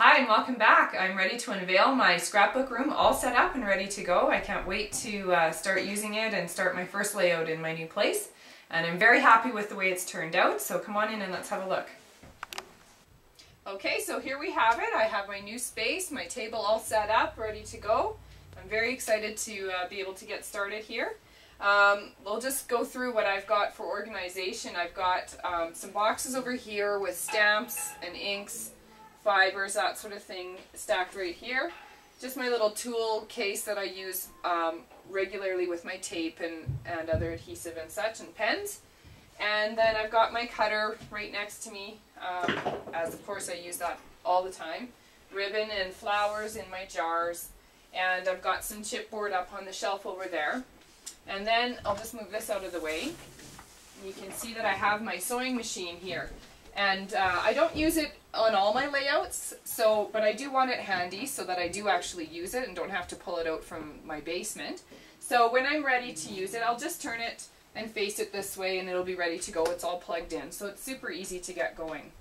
Hi and welcome back. I'm ready to unveil my scrapbook room, all set up and ready to go. I can't wait to start using it and start my first layout in my new place. And I'm very happy with the way it's turned out, so come on in and let's have a look. Okay, so here we have it. I have my new space, my table all set up, ready to go. I'm very excited to be able to get started here. We'll just go through what I've got for organization. I've got some boxes over here with stamps and inks, fibers, that sort of thing stacked right here. Just my little tool case that I use regularly with my tape and other adhesive and such, and pens. And then I've got my cutter right next to me, as of course I use that all the time. Ribbon and flowers in my jars. And I've got some chipboard up on the shelf over there. And then I'll just move this out of the way. You can see that I have my sewing machine here. And I don't use it on all my layouts, but I do want it handy so that I do actually use it and don't have to pull it out from my basement. So when I'm ready to use it, I'll just turn it and face it this way and it'll be ready to go. It's all plugged in, so it's super easy to get going.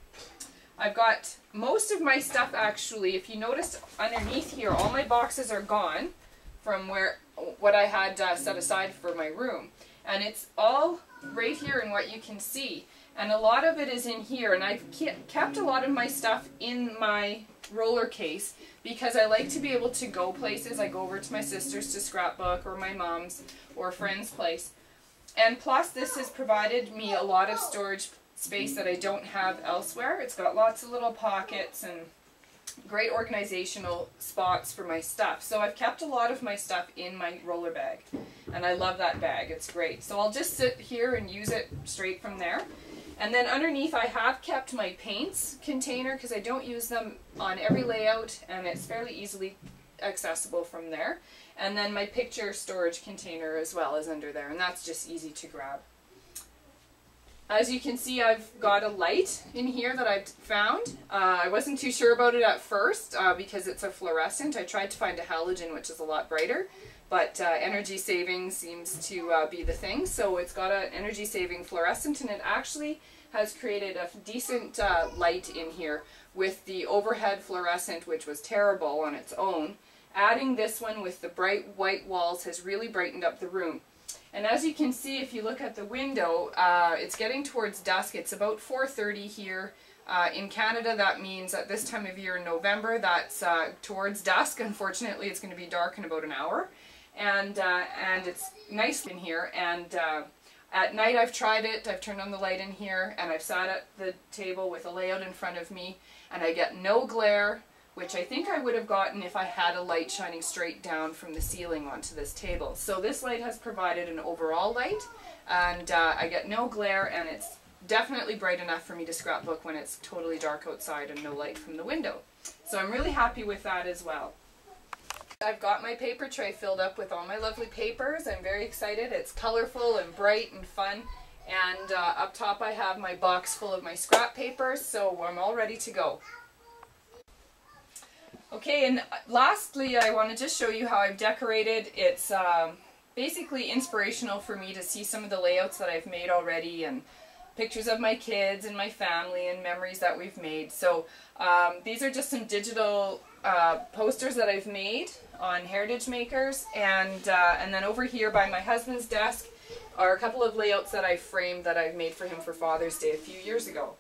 I've got most of my stuff actually, if you notice underneath here, all my boxes are gone from what I had set aside for my room. And it's all right here in what you can see. And a lot of it is in here, and I've kept a lot of my stuff in my roller case because I like to be able to go places. I go over to my sister's to scrapbook, or my mom's, or a friend's place. And plus this has provided me a lot of storage space that I don't have elsewhere. It's got lots of little pockets and great organizational spots for my stuff. So I've kept a lot of my stuff in my roller bag, and I love that bag. It's great. So I'll just sit here and use it straight from there. And then underneath I have kept my paints container because I don't use them on every layout, and it's fairly easily accessible from there. And then my picture storage container as well is under there, and that's just easy to grab. As you can see, I've got a light in here that I've found. I wasn't too sure about it at first because it's a fluorescent. I tried to find a halogen, which is a lot brighter, but energy saving seems to be the thing. So it's got an energy saving fluorescent, and it actually has created a decent light in here with the overhead fluorescent, which was terrible on its own. Adding this one with the bright white walls has really brightened up the room. And as you can see, if you look at the window, it's getting towards dusk. It's about 4:30 here. In Canada, that means at this time of year in November, that's towards dusk. Unfortunately, it's going to be dark in about an hour. And it's nice in here. And at night I've tried it. I've turned on the light in here, and I've sat at the table with a layout in front of me, and I get no glare, which I think I would have gotten if I had a light shining straight down from the ceiling onto this table. So this light has provided an overall light, and I get no glare, and it's definitely bright enough for me to scrapbook when it's totally dark outside and no light from the window. So I'm really happy with that as well. I've got my paper tray filled up with all my lovely papers. I'm very excited. It's colorful and bright and fun. And up top I have my box full of my scrap papers, so I'm all ready to go. Okay, and lastly I want to just show you how I've decorated. It's basically inspirational for me to see some of the layouts that I've made already, and pictures of my kids and my family and memories that we've made. So these are just some digital posters that I've made on Heritage Makers, and then over here by my husband's desk are a couple of layouts that I framed that I've made for him for Father's Day a few years ago.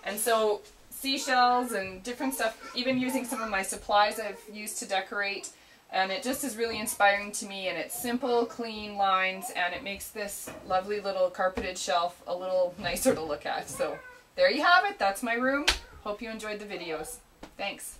And so seashells and different stuff, even using some of my supplies I've used to decorate, and it just is really inspiring to me, and it's simple, clean lines, and it makes this lovely little carpeted shelf a little nicer to look at. So there you have it. That's my room. Hope you enjoyed the videos. Thanks.